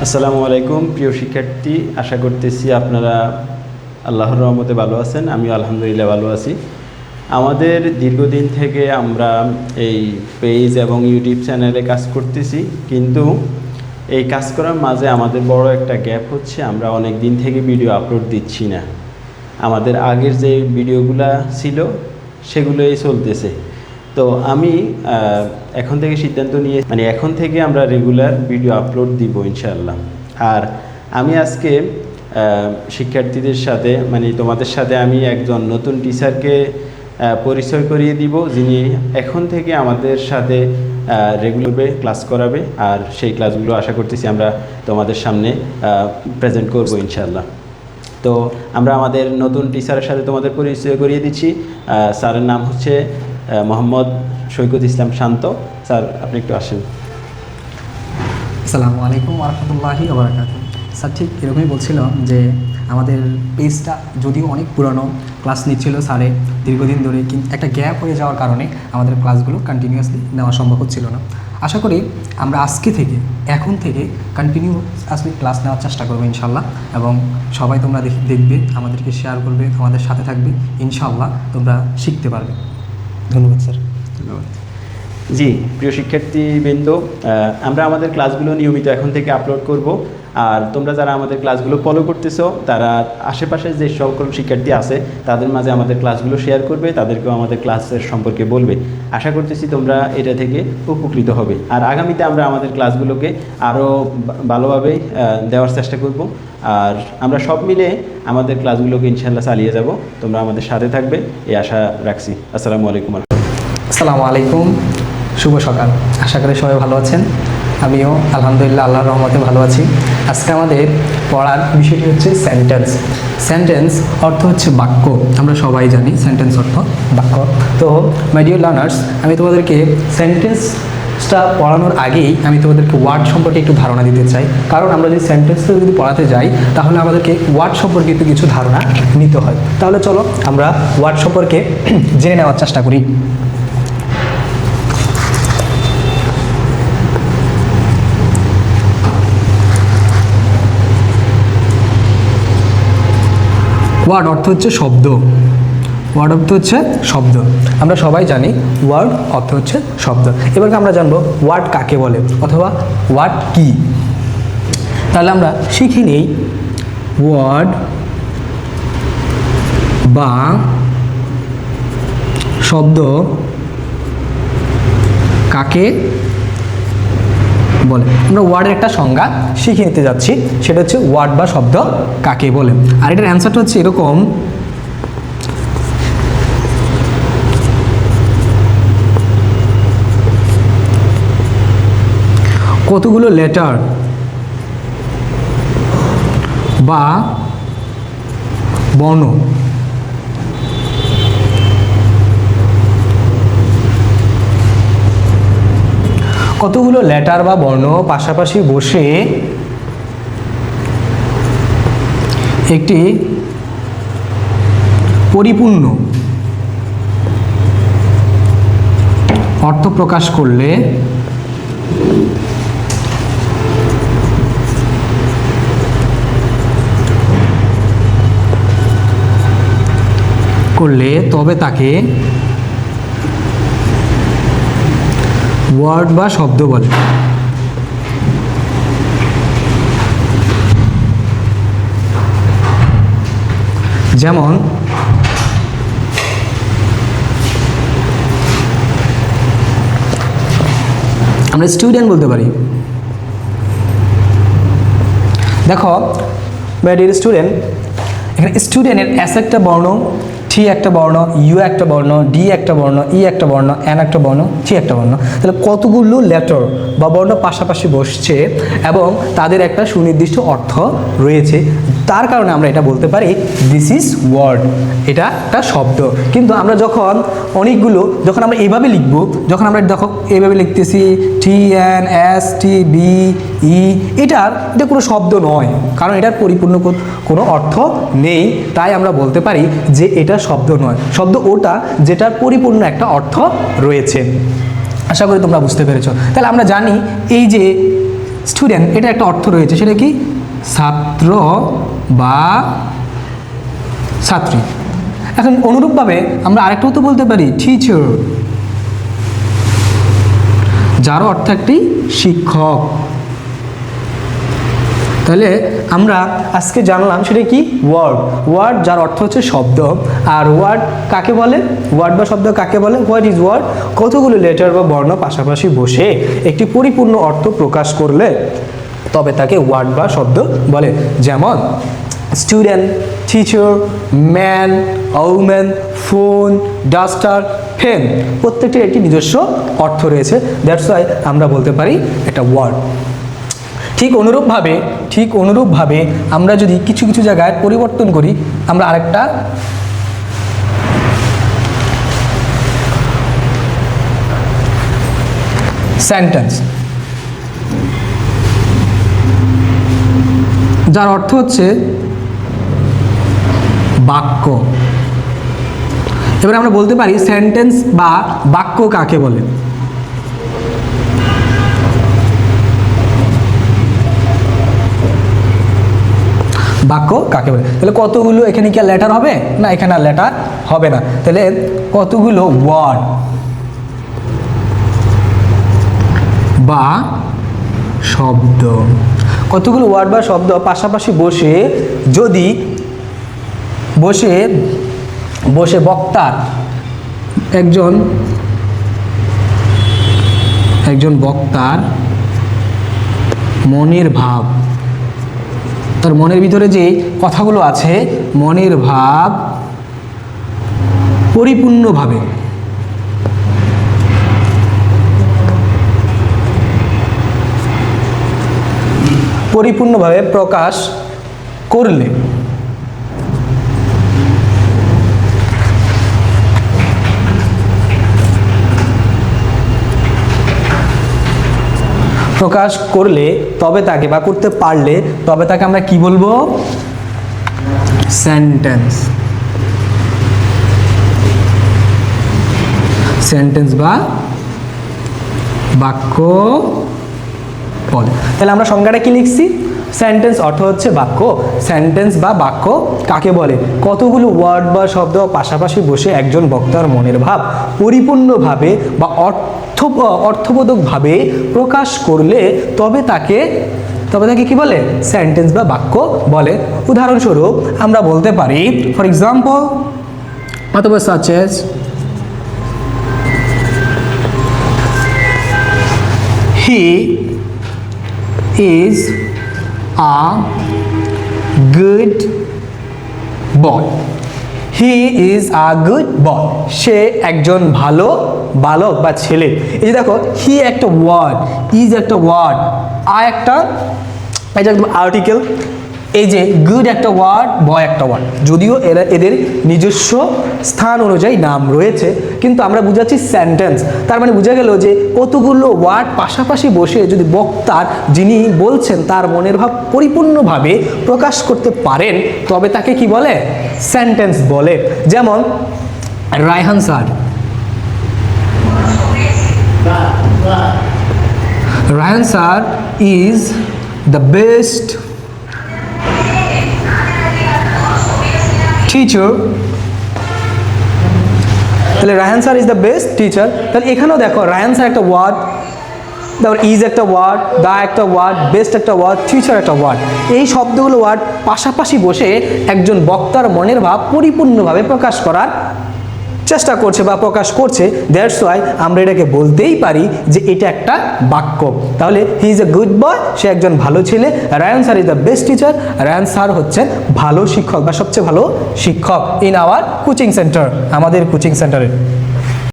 আসসালামু আলাইকুম প্রিয় শিক্ষার্থী, আশা করতেছি আপনারা আল্লাহর রহমতে ভালো আছেন। আমিও আলহামদুলিল্লাহ ভালো আছি। আমাদের দীর্ঘদিন থেকে আমরা এই পেজ এবং ইউটিউব চ্যানেলে কাজ করতেছি, কিন্তু এই কাজ করার মাঝে আমাদের বড় একটা গ্যাপ হচ্ছে, আমরা অনেক দিন থেকে ভিডিও আপলোড দিচ্ছি না। আমাদের আগের যে ভিডিওগুলো ছিল সেগুলোই চলতেছে। তো আমি এখন থেকে সিদ্ধান্ত নিয়ে এখন থেকে আমরা রেগুলার ভিডিও আপলোড দিব ইনশাআল্লাহ। আর আমি আজকে শিক্ষার্থীদের সাথে তোমাদের সাথে আমি একজন নতুন টিচারকে পরিচয় করিয়ে দিব, যিনি এখন থেকে আমাদের সাথে রেগুলারভাবে ক্লাস করাবে। আর সেই ক্লাসগুলো আশা করতেছি আমরা তোমাদের সামনে প্রেজেন্ট করব ইনশাআল্লাহ। তো আমরা আমাদের নতুন টিচারের সাথে তোমাদের পরিচয় করিয়ে দিচ্ছি। স্যারের নাম হচ্ছে মোহাম্মদ সৈকত ইসলাম শান্ত। স্যার, আপনি একটু আসেন। আসসালামু আলাইকুম ওয়া রাহমাতুল্লাহি ওয়া বারাকাতুহু। স্যার ঠিক এরকমই বলছিলাম যে আমাদের পেজটা যদিও অনেক পুরানো, ক্লাস নিচ্ছিল স্যারে দীর্ঘদিন ধরে, কিন্তু একটা গ্যাপ হয়ে যাওয়ার কারণে আমাদের ক্লাসগুলো কন্টিনিউয়াসলি নেওয়া সম্ভব হচ্ছিল না। আশা করি আমরা এখন থেকে কন্টিনিউয়াসলি ক্লাস নেওয়ার চেষ্টা করবো ইনশাল্লাহ, এবং সবাই তোমরা দেখবে, আমাদেরকে শেয়ার করবে, আমাদের সাথে থাকবে, ইনশাল্লাহ তোমরা শিখতে পারবে। ধন্যবাদ স্যার। ধন্যবাদ। জি, প্রিয় শিক্ষার্থীবৃন্দ, আমরা আমাদের ক্লাসগুলো নিয়মিত এখন থেকে আপলোড করব। আর তোমরা যারা আমাদের ক্লাসগুলো ফলো করতেছো, তারা আশেপাশে যে সকল শিক্ষার্থী আছে তাদের মাঝে আমাদের ক্লাসগুলো শেয়ার করবে, তাদেরকেও আমাদের ক্লাসের সম্পর্কে বলবে। আশা করতেছি তোমরা এটা থেকে উপকৃত হবে। আর আগামীতে আমরা আমাদের ক্লাসগুলোকে আরও ভালোভাবে দেওয়ার চেষ্টা করব। আর আমরা সব মিলে আমাদের ক্লাসগুলোকে ইনশাআল্লাহ চালিয়ে যাব। তোমরা আমাদের সাথে থাকবে এই আশা রাখছি। আসসালামু আলাইকুম। আসসালামু আলাইকুম, শুভ সকাল। আশা করি সবাই ভালো আছেন। আমিও আলহামদুলিল্লাহ আল্লাহর রহমতে ভালো আছি। আজকে আমাদের পড়ার বিষয়টি হচ্ছে সেন্টেন্স। সেন্টেন্স অর্থ হচ্ছে বাক্য। আমরা সবাই জানি সেন্টেন্স অর্থ বাক্য। তো মাই ডিয়ার লার্নার্স, আমি তোমাদেরকে সেন্টেন্সটা পড়ানোর আগেই আমি তোমাদেরকে ওয়ার্ড সম্পর্কে একটু ধারণা দিতে চাই। কারণ আমরা যদি সেন্টেন্সটা যদি পড়াতে যাই, তাহলে আমাদেরকে ওয়ার্ড সম্পর্কে একটু কিছু ধারণা নিতে হয়। তাহলে চলো আমরা ওয়ার্ড সম্পর্কে জেনে নেওয়ার চেষ্টা করি। ওয়ার্ড অর্থ হচ্ছে শব্দ। ওয়ার্ড অর্থ হচ্ছে শব্দ। আমরা সবাই জানি ওয়ার্ড অর্থ হচ্ছে শব্দ। এবার আমরা জানবো ওয়ার্ড কাকে বলে অথবা ওয়ার্ড কি। তাহলে আমরা শিখে নেই ওয়ার্ড বা শব্দ কাকে বলে। আমরা ওয়ার্ডের একটা সংজ্ঞা শিখে নিতে যাচ্ছি, সেটা হচ্ছে ওয়ার্ড বা শব্দ কাকে বলে। আর এটার অ্যান্সারটা হচ্ছে এরকম: কতগুলো লেটার বা বর্ণ কতগুলো লেটার বা বর্ণ পাশাপাশি বসে একটি পরিপূর্ণ অর্থ প্রকাশ করলে তবে তাকে ওয়ার্ড বা শব্দ বলে। যেমন আমরা স্টুডেন্ট বলতে পারি। দেখো মাই ডিয়ার স্টুডেন্ট, এখানে স্টুডেন্টের এস একটা বর্ণ, টি একটা বর্ণ, ইউ একটা বর্ণ, ডি একটা বর্ণ, ই একটা বর্ণ, এন একটা বর্ণ, টি একটা বর্ণ। তাহলে কতগুলো লেটার বা বর্ণ পাশাপাশি বসছে এবং তাদের একটা সুনির্দিষ্ট অর্থ রয়েছে, তার কারণে আমরা এটা বলতে পারি দিস ইজ ওয়ার্ড, এটা একটা শব্দ। কিন্তু আমরা যখন আমরা এইভাবে লিখবো, যখন আমরা দেখো এইভাবে লিখতেছি T N S T B E, এটা কোনো শব্দ নয়, কারণ এটার পরিপূর্ণ কোনো অর্থ নেই। তাই আমরা বলতে পারি যে এটা শব্দ নয়। শব্দ ওটা যেটার পরিপূর্ণ একটা অর্থ রয়েছে। আশা করি তোমরা বুঝতে পেরেছো। তাহলে আমরা জানি এই যে স্টুডেন্ট এটা একটা অর্থ রয়েছে, সেটা কি? ছাত্র বা ছাত্রী। এখন অনুরূপভাবে আমরা আরেকটাও তো বলতে পারি টিচার, যার অর্থ একটি শিক্ষক। তাহলে আমরা আজকে জানলাম সেটা কি? ওয়ার্ড। ওয়ার্ড যার অর্থ হচ্ছে শব্দ। আর ওয়ার্ড কাকে বলে? ওয়ার্ড বা শব্দ কাকে বলে? What is word? কতগুলো লেটার বা বর্ণ পাশাপাশি বসে একটি পরিপূর্ণ অর্থ প্রকাশ করলে তবে তাকে ওয়ার্ড বা শব্দ বলে। যেমন student, teacher, man, woman, phone, duster, pen, প্রত্যেকটির একটি নিজস্ব অর্থ রয়েছে। দ্যাটস ওয়াই আমরা বলতে পারি এটা ওয়ার্ড। ঠিক অনুরূপভাবে আমরা যদি কিছু কিছু জায়গায় পরিবর্তন করি, আমরা আরেকটা সেন্টেন্স, যার অর্থ হচ্ছে বাক্য। এবার আমরা বলতে পারি সেন্টেন্স বা বাক্য কাকে বলে? বাক্য কাকে বলে? তাহলে কতগুলো, এখানে কি লেটার হবে না? এখানে আর লেটার হবে না। তাহলে কতগুলো ওয়ার্ড বা শব্দ, কতগুলো ওয়ার্ড বা শব্দ পাশাপাশি বসে বক্তার একজন বক্তার মনের ভাব, তার মনের ভিতরে যে কথাগুলো আছে, মনের ভাব পরিপূর্ণভাবে প্রকাশ করলে তবে তাকে, বা করতে পারলে তবে তাকে আমরা কি বলবো? সেন্টেন্স বা বাক্য বলে। তাহলে আমরা সংজ্ঞাটা কি লিখছি? সেন্টেন্স অর্থ হচ্ছে বাক্য। সেন্টেন্স বা বাক্য কাকে বলে? কতগুলো ওয়ার্ড বা শব্দ পাশাপাশি বসে একজন বক্তার মনের ভাব পরিপূর্ণভাবে বা অর্থবোধকভাবে প্রকাশ করলে তবে তাকে কি বলে? সেন্টেন্স বা বাক্য বলে। উদাহরণস্বরূপ আমরা বলতে পারি, ফর এক্সাম্পল, অথবা such as he is a good boy. He is a good boy. সে একজন ভালো বালক বা ছেলে। এই যে দেখো, হি একটা ওয়ার্ড, ইজ একটা ওয়ার্ড, এটা একদম আর্টিকেল। এই যে গুড একটা ওয়ার্ড, বয় একটা ওয়ার্ড, যদিও এদের নিজস্ব স্থান অনুযায়ী নাম রয়েছে, কিন্তু আমরা বুঝাচ্ছি সেন্টেন্স। তার মানে বোঝা গেল যে কতগুলো ওয়ার্ড পাশাপাশি বসে যদি বক্তার, যিনি বলছেন, তার মনের ভাব পরিপূর্ণভাবে প্রকাশ করতে পারেন তবে তাকে কি বলে? সেন্টেন্স বলে। যেমন Raihan sir is the best teacher. তাহলে Raihan sir is the best teacher. তাহলে এখানেও দেখো, রায়হান স্যার একটা ওয়ার্ড, তারপর ইজ একটা ওয়ার্ড, দা একটা ওয়ার্ড, বেস্ট একটা ওয়ার্ড, টিচার একটা ওয়ার্ড। এই শব্দগুলো ওয়ার্ড পাশাপাশি বসে একজন বক্তার মনের ভাব পরিপূর্ণভাবে প্রকাশ করার চেষ্টা করছে বা প্রকাশ করছে। দ্যাটস ওয়াই আমরা এটাকে বলতেই পারি যে এটা একটা বাক্য। তাহলে he is a good boy, সে একজন ভালো ছেলে। Ryan sir is the best teacher, Ryan sir হচ্ছেন ভালো শিক্ষক বা সবচেয়ে ভালো শিক্ষক ইন আওয়ার কোচিং সেন্টার, আমাদের কোচিং সেন্টারে।